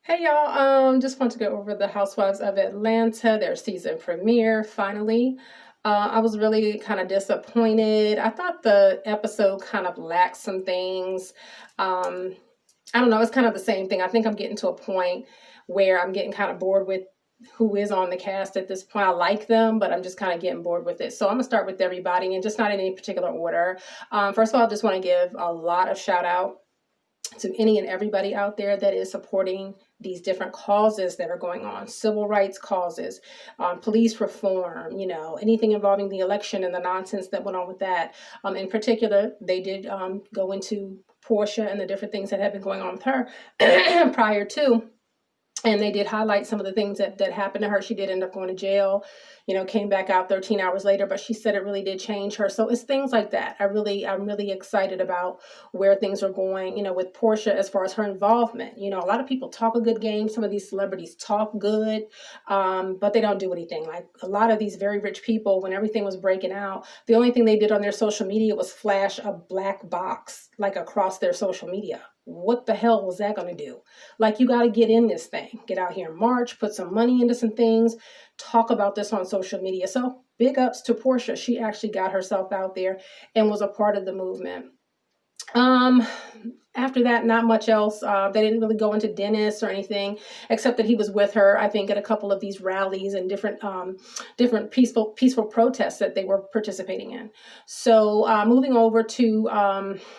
Hey y'all, just want to go over the Housewives of Atlanta, their season premiere finally. I was really kind of disappointed. I thought the episode kind of lacked some things. Um, I don't know, it's kind of the same thing. I think I'm getting to a point where I'm getting kind of bored with who is on the cast at this point. I like them, but I'm just kind of getting bored with it. So I'm gonna start with everybody and just not in any particular order. First of all, I just want to give a lot of shout out to any and everybody out there that is supporting these different causes that are going on, civil rights causes, police reform, anything involving the election and the nonsense that went on with that. In particular, they did go into Portia and the different things that had been going on with her prior to. And they did highlight some of the things that happened to her. She did end up going to jail, came back out 13 hours later, but she said it really did change her. So it's things like that. I'm really excited about where things are going, with Portia as far as her involvement. A lot of people talk a good game. Some of these celebrities talk good, but they don't do anything. Like a lot of these very rich people, when everything was breaking out, the only thing they did on their social media was flash a black box like across their social media. What the hell was that going to do? Like, you got to get in this thing, get out here in March, put some money into some things, talk about this on social media. So big ups to Portia. She actually got herself out there and was a part of the movement. Um, After that, not much else. They didn't really go into Dennis or anything, except that he was with her, I think, at a couple of these rallies and different peaceful protests that they were participating in. So moving over to,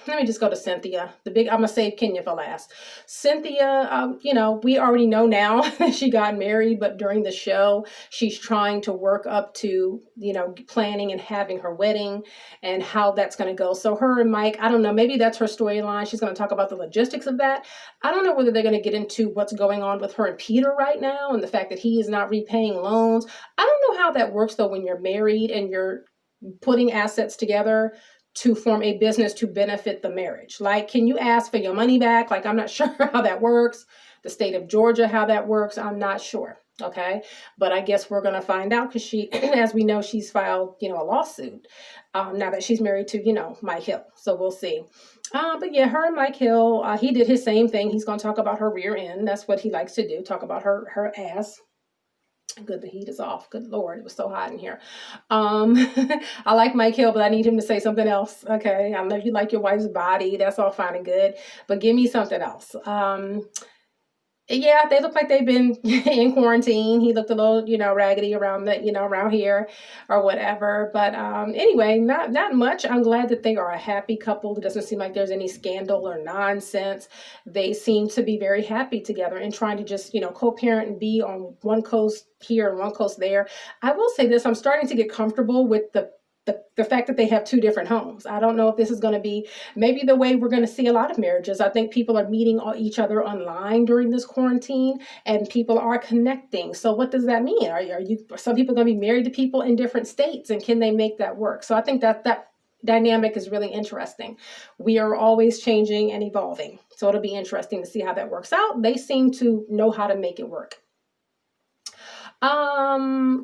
let me just go to Cynthia. I'm gonna save Kenya for last. Cynthia, we already know now that she got married, but during the show, she's trying to work up to, planning and having her wedding and how that's going to go. So her and Mike, I don't know, maybe that's her storyline. She's going to talk about the logistics of that. I don't know whether they're going to get into what's going on with her and Peter right now and the fact that he is not repaying loans. I don't know how that works though when you're married and you're putting assets together to form a business to benefit the marriage. Like, can you ask for your money back? Like, I'm not sure how that works. The state of Georgia, how that works, I'm not sure. Okay. But I guess we're going to find out because she, as we know, she's filed, a lawsuit now that she's married to, Mike Hill. So we'll see. But yeah, her and Mike Hill, he did his same thing. He's going to talk about her rear end. That's what he likes to do. Talk about her ass. Good, the heat is off. Good Lord, it was so hot in here. I like Mike Hill, but I need him to say something else. Okay, I know you like your wife's body. That's all fine and good, but give me something else. Yeah, they look like they've been in quarantine. He looked a little, raggedy around around here or whatever. But anyway, not much. I'm glad that they are a happy couple. It doesn't seem like there's any scandal or nonsense. They seem to be very happy together and trying to just, co-parent and be on one coast here and one coast there. I will say this, I'm starting to get comfortable with the fact that they have two different homes. I don't know if this is going to be maybe the way we're going to see a lot of marriages. I think people are meeting each other online during this quarantine and people are connecting. So what does that mean? Are some people going to be married to people in different states, and can they make that work? So I think that dynamic is really interesting. We are always changing and evolving. So it'll be interesting to see how that works out. They seem to know how to make it work.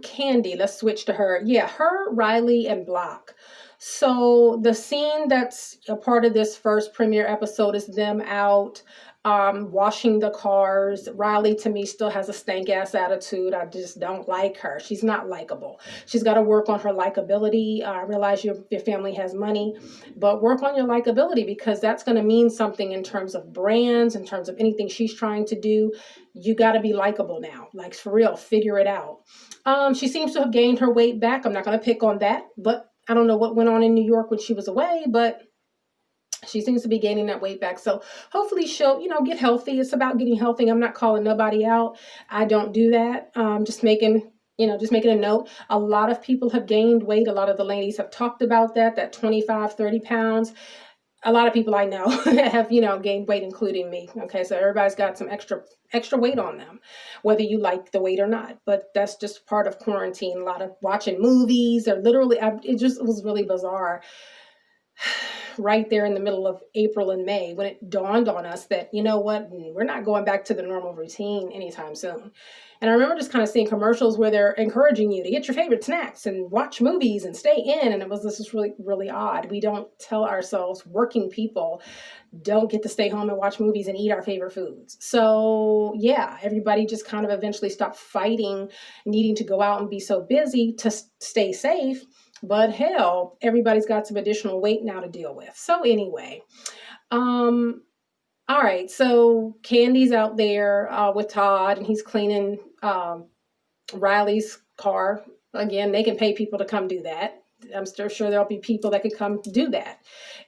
Candy, let's switch to her. Yeah, her, Riley, and Block. So the scene that's a part of this first premiere episode is them out washing the cars. Riley, to me, still has a stank ass attitude. I just don't like her. She's not likable. She's got to work on her likability. I realize your family has money, but work on your likability because that's going to mean something in terms of brands, in terms of anything she's trying to do. You got to be likable now. Like, for real, figure it out. She seems to have gained her weight back. I'm not going to pick on that, but I don't know what went on in New York when she was away, but she seems to be gaining that weight back. So hopefully she'll, get healthy. It's about getting healthy. I'm not calling nobody out. I don't do that. Just making a note. A lot of people have gained weight. A lot of the ladies have talked about that 25, 30 pounds. A lot of people I know have, gained weight, including me. Okay. So everybody's got some extra weight on them, whether you like the weight or not, but that's just part of quarantine. A lot of watching movies or literally, it was really bizarre. right there in the middle of April and May when it dawned on us that, you know what, we're not going back to the normal routine anytime soon. And I remember just kind of seeing commercials where they're encouraging you to get your favorite snacks and watch movies and stay in. And this is really, really odd. We don't tell ourselves, working people don't get to stay home and watch movies and eat our favorite foods. So yeah, everybody just kind of eventually stopped fighting, needing to go out and be so busy to stay safe. But hell, everybody's got some additional weight now to deal with. So anyway, all right. So Candy's out there with Todd, and he's cleaning Riley's car. Again, they can pay people to come do that. I'm still sure there'll be people that could come do that.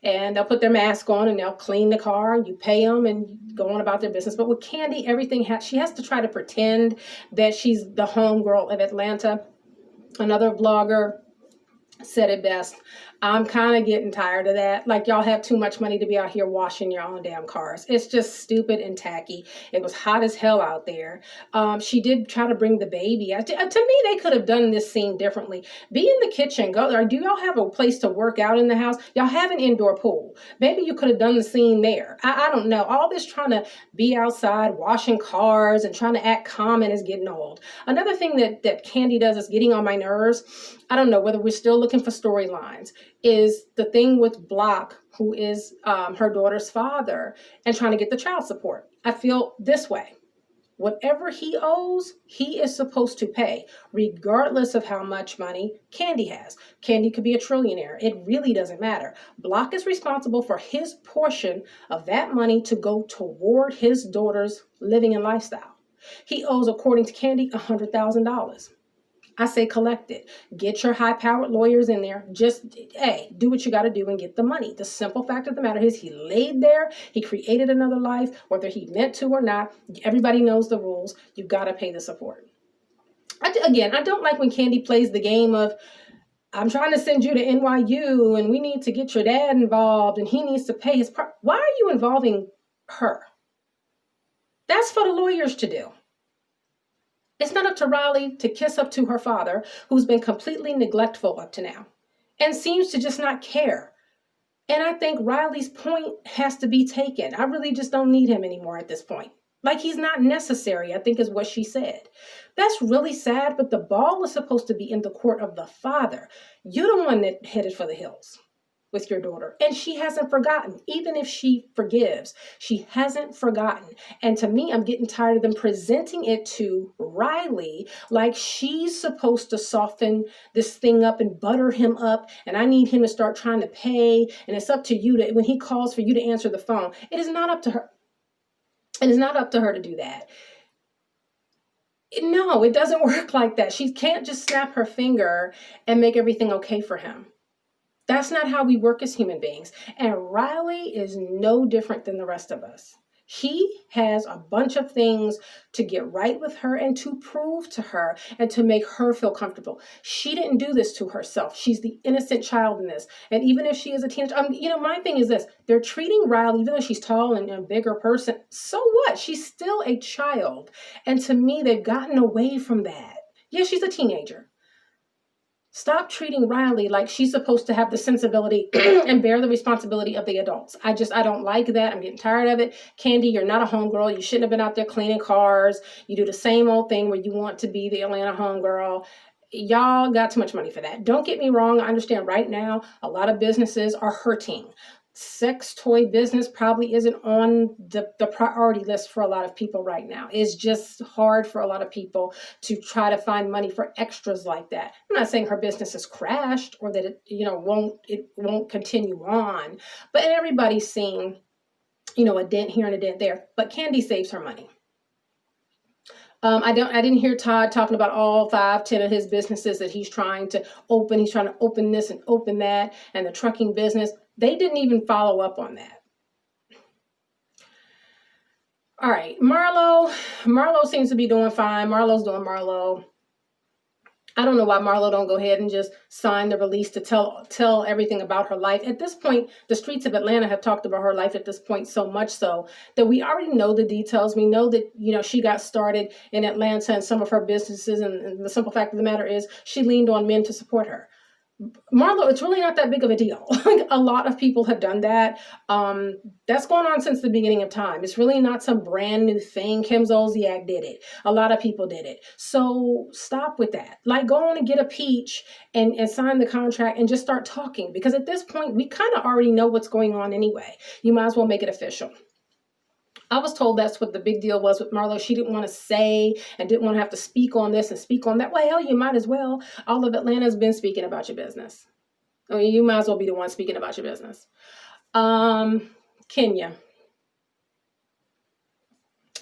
And they'll put their mask on and they'll clean the car. You pay them and go on about their business. But with Candy, she has to try to pretend that she's the homegirl of Atlanta. Another vlogger said it best. I'm kind of getting tired of that. Like, y'all have too much money to be out here washing your own damn cars. It's just stupid and tacky. It was hot as hell out there. She did try to bring the baby. To me, they could have done this scene differently. Be in the kitchen. Do y'all have a place to work out in the house? Y'all have an indoor pool. Maybe you could have done the scene there. I don't know. All this trying to be outside washing cars and trying to act common is getting old. Another thing that Candy does is getting on my nerves. I don't know whether we're still looking for storylines, is the thing with Block, who is her daughter's father, and trying to get the child support. I feel this way. Whatever he owes, he is supposed to pay, regardless of how much money Candy has. Candy could be a trillionaire. It really doesn't matter. Block is responsible for his portion of that money to go toward his daughter's living and lifestyle. He owes, according to Candy, $100,000. I say collect it. Get your high-powered lawyers in there. Just, hey, do what you got to do and get the money. The simple fact of the matter is he laid there. He created another life, whether he meant to or not. Everybody knows the rules. You got to pay the support. I don't like when Candy plays the game of, I'm trying to send you to NYU and we need to get your dad involved and he needs to pay his part. Why are you involving her? That's for the lawyers to do. It's not up to Riley to kiss up to her father, who's been completely neglectful up to now and seems to just not care. And I think Riley's point has to be taken. I really just don't need him anymore at this point. Like, he's not necessary, I think is what she said. That's really sad, but the ball is supposed to be in the court of the father. You're the one that headed for the hills with your daughter. And she hasn't forgotten. Even if she forgives, she hasn't forgotten. And to me, I'm getting tired of them presenting it to Riley like she's supposed to soften this thing up and butter him up. And I need him to start trying to pay. And it's up to you to, when he calls for you to answer the phone, it is not up to her. It is not up to her to do that. No, it doesn't work like that. She can't just snap her finger and make everything okay for him. That's not how we work as human beings. And Riley is no different than the rest of us. He has a bunch of things to get right with her and to prove to her and to make her feel comfortable. She didn't do this to herself. She's the innocent child in this. And even if she is a teenager, my thing is this. They're treating Riley, even though she's tall and a bigger person, so what? She's still a child. And to me, they've gotten away from that. Yeah, she's a teenager. Stop treating Riley like she's supposed to have the sensibility and bear the responsibility of the adults. I don't like that. I'm getting tired of it. Candy, you're not a homegirl. You shouldn't have been out there cleaning cars. You do the same old thing where you want to be the Atlanta homegirl. Y'all got too much money for that. Don't get me wrong. I understand right now a lot of businesses are hurting. Sex toy business probably isn't on the priority list for a lot of people right now. It's just hard for a lot of people to try to find money for extras like that. I'm not saying her business has crashed or that it won't continue on, but everybody's seeing, a dent here and a dent there. But Candy saves her money. I didn't hear Todd talking about all 5-10 of his businesses that he's trying to open. He's trying to open this and open that, and the trucking business. They didn't even follow up on that. All right, Marlo seems to be doing fine. Marlo's doing Marlo. I don't know why Marlo don't go ahead and just sign the release to tell everything about her life. At this point, the streets of Atlanta have talked about her life at this point so much so that we already know the details. We know that, she got started in Atlanta and some of her businesses. And the simple fact of the matter is she leaned on men to support her. Marlo, it's really not that big of a deal. Like a lot of people have done that. That's going on since the beginning of time. It's really not some brand new thing. Kim Zolciak did it. A lot of people did it. So stop with that. Like go on and get a peach and sign the contract and just start talking. Because at this point, we kind of already know what's going on anyway. You might as well make it official. I was told that's what the big deal was with Marlo. She didn't want to say and didn't want to have to speak on this and speak on that. Well, you might as well. All of Atlanta's been speaking about your business. I mean, you might as well be the one speaking about your business. Kenya.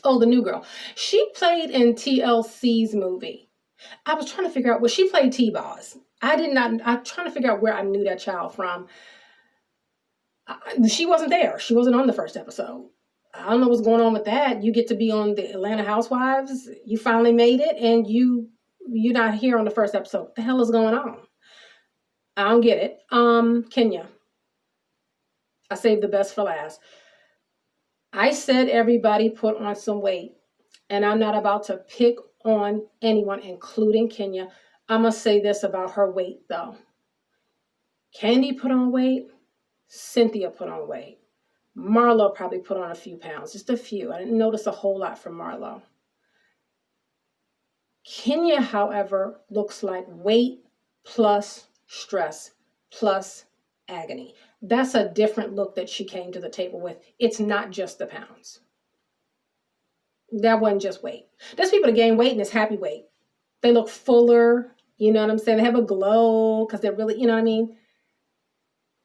Oh, the new girl. She played in TLC's movie. I was trying to figure out, well, she played T-Boz. I'm trying to figure out where I knew that child from. She wasn't there. She wasn't on the first episode. I don't know what's going on with that. You get to be on the Atlanta Housewives. You finally made it, and you're not here on the first episode. What the hell is going on? I don't get it. Kenya. I saved the best for last. I said everybody put on some weight, and I'm not about to pick on anyone, including Kenya. I'm going to say this about her weight, though. Candy put on weight. Cynthia put on weight. Marlo probably put on a few pounds, just a few. I didn't notice a whole lot from Marlo. Kenya, however, looks like weight plus stress plus agony. That's a different look that she came to the table with. It's not just the pounds. That wasn't just weight. There's people that gain weight and it's happy weight. They look fuller, you know what I'm saying? They have a glow because they're really, you know what I mean?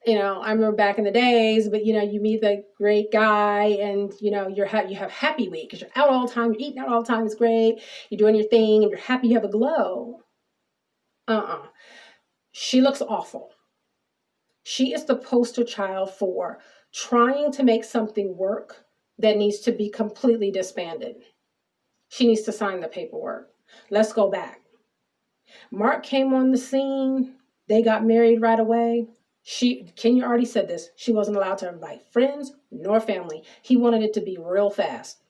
I remember back in the days, but you meet the great guy and you have happy weight because you're out all the time, you're eating out all the time, it's great, you're doing your thing and you're happy, you have a glow. She looks awful. She is the poster child for trying to make something work that needs to be completely disbanded. She needs to sign the paperwork. Let's go back. Mark came on the scene. They got married right away. Kenya already said this. She wasn't allowed to invite friends nor family. He wanted it to be real fast.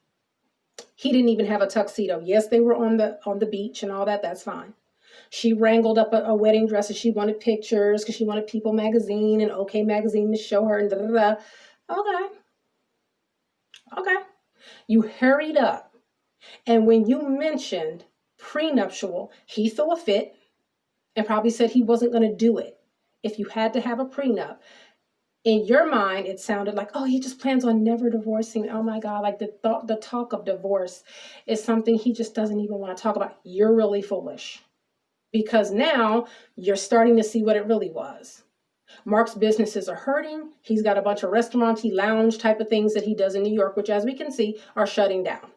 He didn't even have a tuxedo. Yes, they were on the beach and all that. That's fine. She wrangled up a wedding dress and she wanted pictures because she wanted People magazine and OK magazine to show her and da da da. Okay. You hurried up. And when you mentioned prenuptial, he threw a fit and probably said he wasn't going to do it. If you had to have a prenup, in your mind, it sounded like, oh, he just plans on never divorcing. Oh my God, like the talk of divorce is something he just doesn't even want to talk about. You're really foolish because now you're starting to see what it really was. Mark's businesses are hurting. He's got a bunch of restaurant-y lounge type of things that he does in New York, which as we can see are shutting down.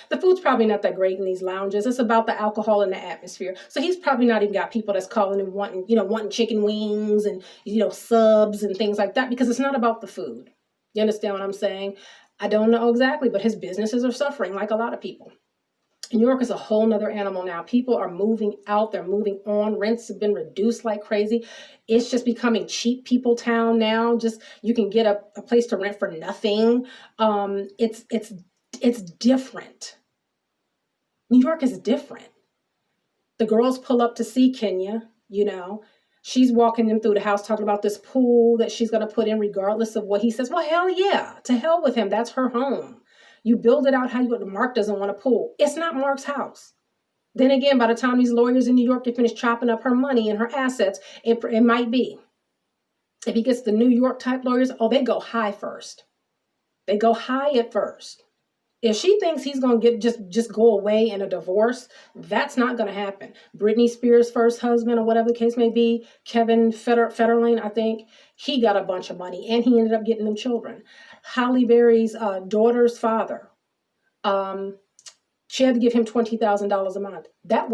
The food's probably not that great in these lounges. It's about the alcohol and the atmosphere. So he's probably not even got people that's calling him wanting chicken wings and, subs and things like that because it's not about the food. You understand what I'm saying? I don't know exactly, but his businesses are suffering like a lot of people. New York is a whole nother animal now. People are moving out. They're moving on. Rents have been reduced like crazy. It's just becoming cheap people town now. Just you can get a place to rent for nothing. It's different. New York is different. The girls pull up to see Kenya, She's walking them through the house talking about this pool that she's going to put in regardless of what he says. Well, hell yeah. To hell with him. That's her home. You build it out how you want. Mark doesn't want a pool. It's not Mark's house. Then again, by the time these lawyers in New York get finished chopping up her money and her assets, it might be. If he gets the New York type lawyers, they go high first. They go high at first. If she thinks he's going to just go away in a divorce, that's not going to happen. Britney Spears' first husband or whatever the case may be, Kevin Federline, I think, he got a bunch of money and he ended up getting them children. Halle Berry's daughter's father, she had to give him $20,000 a month.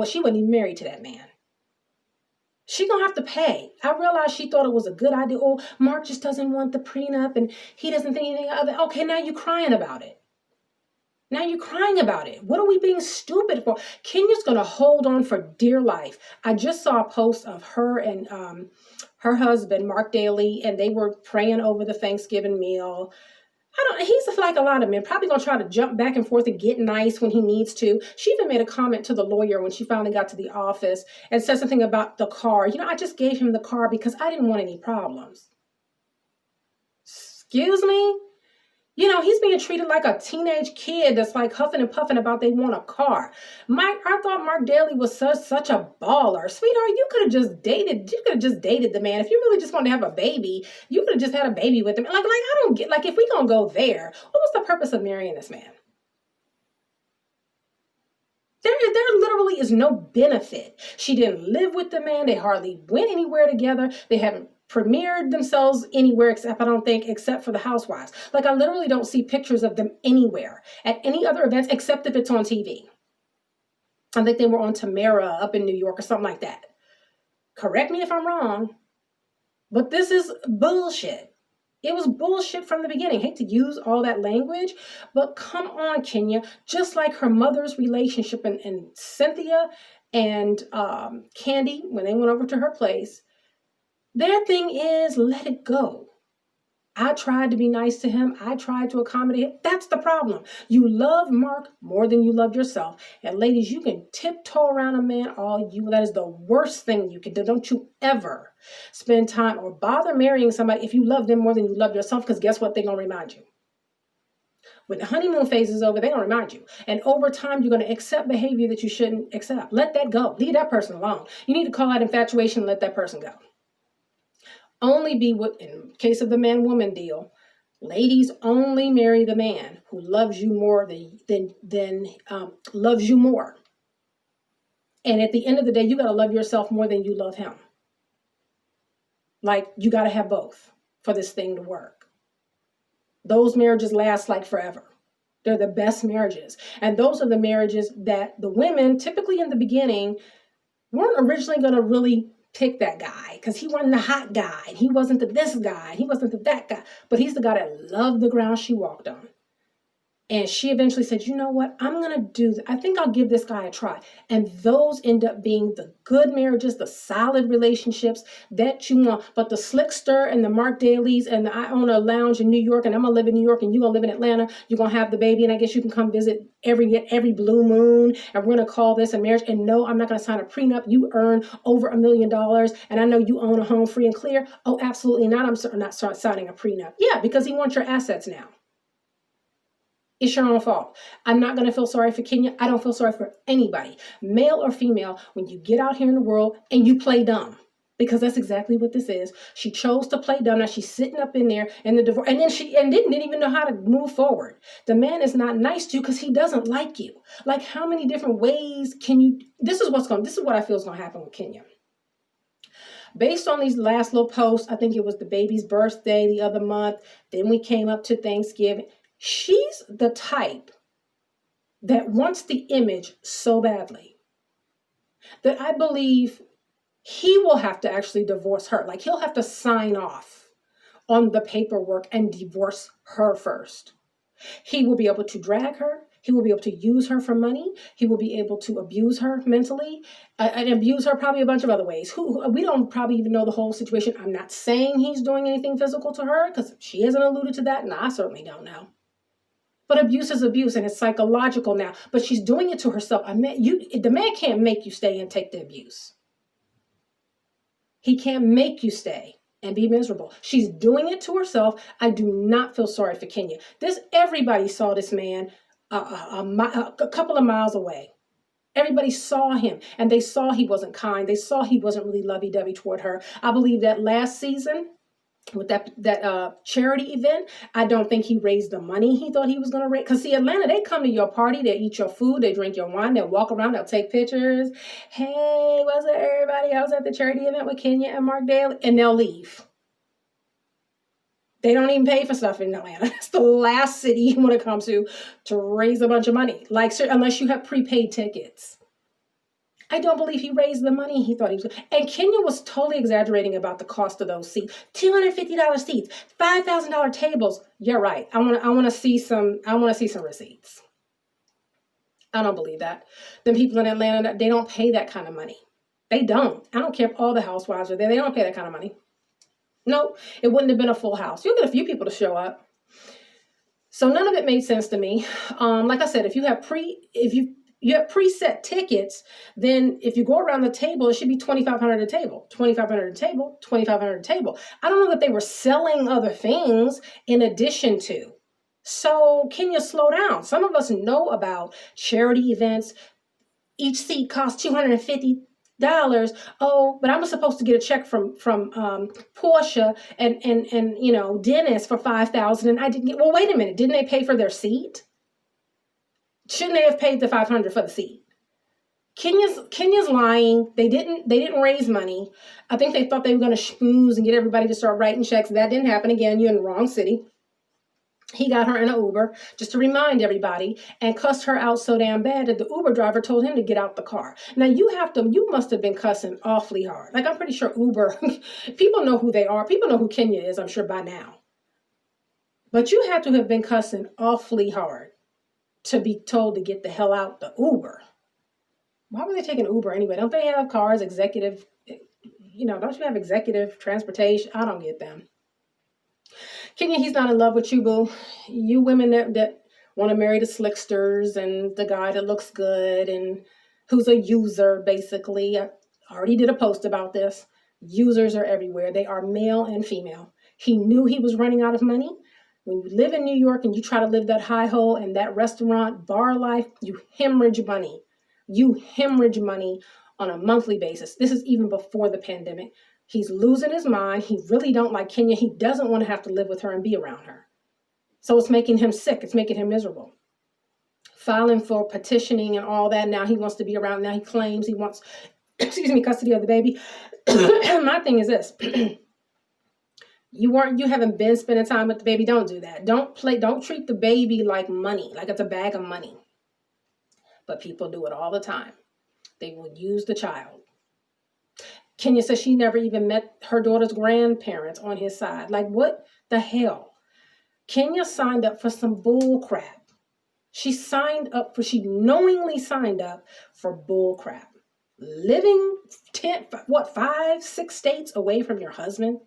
She wasn't even married to that man. She gonna have to pay. I realized she thought it was a good idea. Oh, Mark just doesn't want the prenup and he doesn't think anything of it. Okay, now you're crying about it. What are we being stupid for? Kenya's going to hold on for dear life. I just saw a post of her and her husband, Mark Daly, and they were praying over the Thanksgiving meal. He's like a lot of men, probably gonna try to jump back and forth and get nice when he needs to. She even made a comment to the lawyer when she finally got to the office and said something about the car. I just gave him the car because I didn't want any problems. Excuse me? He's being treated like a teenage kid that's like huffing and puffing about they want a car. I thought Mark Daly was such a baller. Sweetheart, you could have just dated the man. If you really just wanted to have a baby, you could have just had a baby with him. Like I don't get, like, if we gonna go there, what was the purpose of marrying this man? There literally is no benefit. She didn't live with the man. They hardly went anywhere together. They haven't premiered themselves anywhere except, I don't think, except for the Housewives. Like, I literally don't see pictures of them anywhere at any other events except if it's on TV. I think they were on Tamara up in New York or something like that. Correct me if I'm wrong, but this is bullshit. It was bullshit from the beginning. Hate to use all that language, but come on, Kenya. Just like her mother's relationship and Cynthia and Candy, when they went over to her place, their thing is let it go. I tried to be nice to him. I tried to accommodate him. That's the problem. You love Mark more than you love yourself. And ladies, you can tiptoe around a man all you. That is the worst thing you can do. Don't you ever spend time or bother marrying somebody if you love them more than you love yourself, because guess what? They're going to remind you. When the honeymoon phase is over, they're going to remind you. And over time, you're going to accept behavior that you shouldn't accept. Let that go. Leave that person alone. You need to call out infatuation and let that person go. Only be with, in case of the man-woman deal, ladies, only marry the man who loves you more than loves you more. And at the end of the day, you got to love yourself more than you love him. Like, you got to have both for this thing to work. Those marriages last like forever. They're the best marriages. And those are the marriages that the women, typically in the beginning, weren't originally going to really pick that guy because he wasn't the hot guy. He wasn't the this guy. He wasn't the that guy. But he's the guy that loved the ground she walked on. And she eventually said, you know what? I'm going to do that. I think I'll give this guy a try. And those end up being the good marriages, the solid relationships that you want. But the Slickster and the Mark Dalys and the I own a lounge in New York and I'm going to live in New York and you're going to live in Atlanta. You're going to have the baby and I guess you can come visit every blue moon and we're going to call this a marriage. And no, I'm not going to sign a prenup. You earn over $1 million and I know you own a home free and clear. Oh, absolutely not. I'm not signing a prenup. Yeah, because he wants your assets now. It's your own fault. I'm not going to feel sorry for Kenya. I don't feel sorry for anybody, male or female, when you get out here in the world and you play dumb. Because that's exactly what this is. She chose to play dumb. Now she's sitting up in there in the divorce. And then she didn't even know how to move forward. The man is not nice to you because he doesn't like you. Like, how many different ways can you... This is what I feel is going to happen with Kenya. Based on these last little posts, I think it was the baby's birthday the other month. Then we came up to Thanksgiving. She's the type that wants the image so badly that I believe he will have to actually divorce her. Like, he'll have to sign off on the paperwork and divorce her first. He will be able to drag her. He will be able to use her for money. He will be able to abuse her mentally and abuse her probably a bunch of other ways. We don't probably even know the whole situation. I'm not saying he's doing anything physical to her because she hasn't alluded to that, and I certainly don't know. But abuse is abuse, and it's psychological now. But she's doing it to herself. The man can't make you stay and take the abuse. He can't make you stay and be miserable. She's doing it to herself. I do not feel sorry for Kenya. Everybody saw this man a couple of miles away. Everybody saw him, and they saw he wasn't kind. They saw he wasn't really lovey-dovey toward her. I believe that last season, with that charity event, I don't think he raised the money he thought he was going to raise. Because see, Atlanta, they come to your party, they eat your food, they drink your wine, they'll walk around, they'll take pictures. Hey, what's up, everybody? I was at the charity event with Kenya and Mark Daly, and they'll leave. They don't even pay for stuff in Atlanta. It's the last city you want to come to raise a bunch of money, like unless you have prepaid tickets. I don't believe he raised the money he thought he was. And Kenya was totally exaggerating about the cost of those seats. $250 seats, $5,000 tables. You're right. I want to see some receipts. I don't believe that. The people in Atlanta, they don't pay that kind of money. They don't. I don't care if all the housewives are there. They don't pay that kind of money. No, it wouldn't have been a full house. You'll get a few people to show up. So none of it made sense to me. Like I said, if you have preset tickets, then if you go around the table, it should be 2,500 a table, 2,500 a table, 2,500 a table. I don't know that they were selling other things in addition to. So can you slow down? Some of us know about charity events. Each seat costs $250. Oh, but I was supposed to get a check from Portia and Dennis for 5,000, and I didn't get. Well, wait a minute. Didn't they pay for their seat? Shouldn't they have paid the 500 for the seat? Kenya's lying. They didn't raise money. I think they thought they were going to schmooze and get everybody to start writing checks. That didn't happen. Again, you're in the wrong city. He got her in an Uber, just to remind everybody, and cussed her out so damn bad that the Uber driver told him to get out the car. Now you must have been cussing awfully hard. Like, I'm pretty sure Uber, people know who they are. People know who Kenya is, I'm sure, by now. But you had to have been cussing awfully hard to be told to get the hell out the Uber. Why were they taking Uber anyway? Don't they have cars, executive, don't you have executive transportation? I don't get them. Kenya, he's not in love with you, boo. You women that want to marry the slicksters and the guy that looks good and who's a user, basically. I already did a post about this. Users are everywhere. They are male and female. He knew he was running out of money. When you live in New York and you try to live that high hole and that restaurant bar life, you hemorrhage money. You hemorrhage money on a monthly basis. This is even before the pandemic. He's losing his mind. He really don't like Kenya. He doesn't want to have to live with her and be around her. So it's making him sick. It's making him miserable. Filing for petitioning and all that. Now he wants to be around. Now he claims he wants, custody of the baby. My thing is this. You haven't been spending time with the baby. Don't do that. Don't treat the baby like money, like it's a bag of money. But people do it all the time. They will use the child. Kenya says she never even met her daughter's grandparents on his side. Like, what the hell? Kenya signed up for some bull crap. She knowingly signed up for bull crap. Living 5, 6 states away from your husband.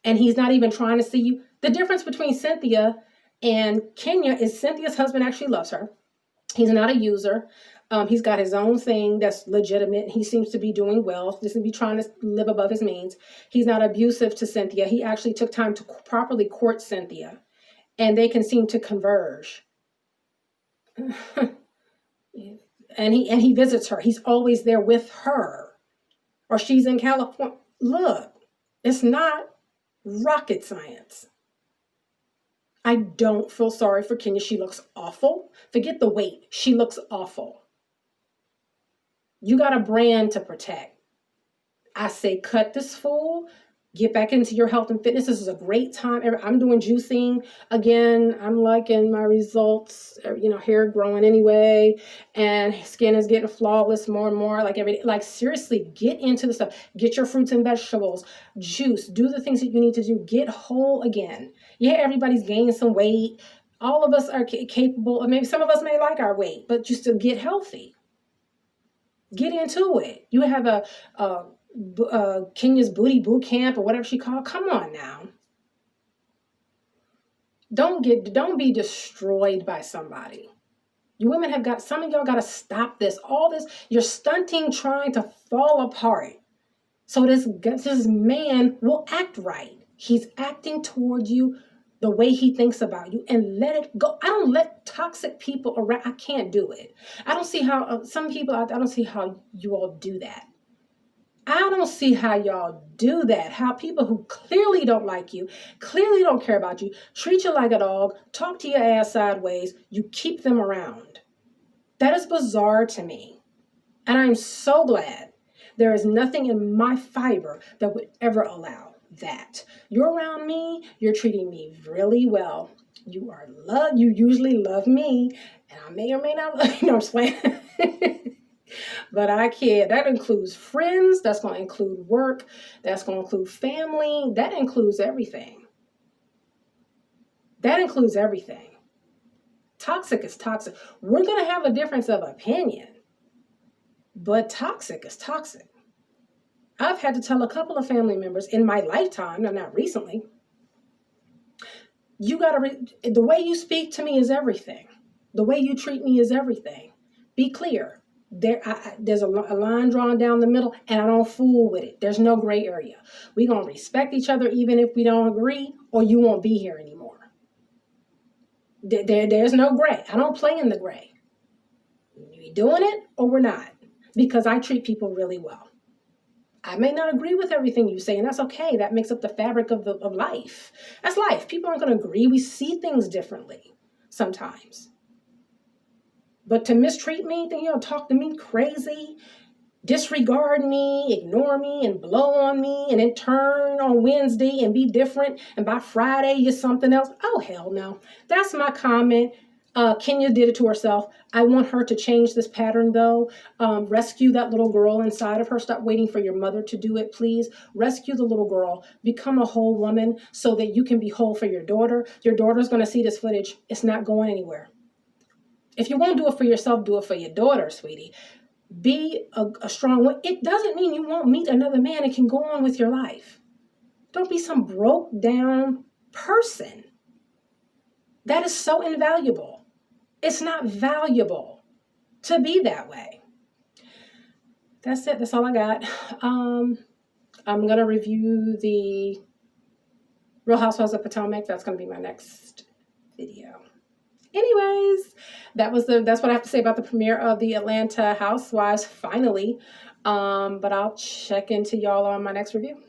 And he's not even trying to see you. The difference between Cynthia and Kenya is Cynthia's husband actually loves her. He's not a user. He's got his own thing that's legitimate. He seems to be doing well. He seems to be trying to live above his means. He's not abusive to Cynthia. He actually took time to properly court Cynthia. And they can seem to converge. And he visits her. He's always there with her. Or she's in California. Look, it's not rocket science. I don't feel sorry for Kenya. She looks awful. Forget the weight. She looks awful. You got a brand to protect. I say cut this fool. Get back into your health and fitness. This is a great time. I'm doing juicing again. I'm liking my results. Hair growing anyway, and skin is getting flawless more and more. Like seriously, get into the stuff. Get your fruits and vegetables, juice. Do the things that you need to do. Get whole again. Yeah, everybody's gaining some weight. All of us are capable, or maybe some of us may like our weight, but you still get healthy. Get into it. You have a Kenya's Booty Boot Camp or whatever she called. Come on now. Don't be destroyed by somebody. You women some of y'all got to stop this. All this, you're stunting, trying to fall apart. So this man will act right. He's acting toward you the way he thinks about you, and let it go. I don't let toxic people around. I can't do it. I don't see how some people, I don't see how you all do that. I don't see how y'all do that. How people who clearly don't like you, clearly don't care about you, treat you like a dog, talk to your ass sideways, you keep them around. That is bizarre to me. And I'm so glad there is nothing in my fiber that would ever allow that. You're around me, you're treating me really well. You usually love me, and I may or may not love you. No, I'm just playing. But I can't. That includes friends. That's going to include work. That's going to include family. That includes everything. That includes everything. Toxic is toxic. We're going to have a difference of opinion, but toxic is toxic. I've had to tell a couple of family members in my lifetime, not recently, You got to, the way you speak to me is everything. The way you treat me is everything. Be clear. There's a line drawn down the middle, and I don't fool with it. There's no gray area. We're going to respect each other even if we don't agree, or you won't be here anymore. There's no gray. I don't play in the gray. We doing it or we're not, because I treat people really well. I may not agree with everything you say, and that's okay. That makes up the fabric of life. That's life. People aren't going to agree. We see things differently sometimes. But to mistreat me, talk to me crazy, disregard me, ignore me, and blow on me, and then turn on Wednesday and be different, and by Friday you're something else. Oh, hell no. That's my comment. Kenya did it to herself. I want her to change this pattern, though. Rescue that little girl inside of her. Stop waiting for your mother to do it, please. Rescue the little girl. Become a whole woman so that you can be whole for your daughter. Your daughter's going to see this footage. It's not going anywhere. If you won't do it for yourself, do it for your daughter, sweetie. Be a strong one. It doesn't mean you won't meet another man and can go on with your life. Don't be some broke down person. That is so invaluable. It's not valuable to be that way. That's it. That's all I got. I'm going to review the Real Housewives of Potomac. That's going to be my next video. Anyways, that's what I have to say about the premiere of the Atlanta Housewives finally. But I'll check into y'all on my next review.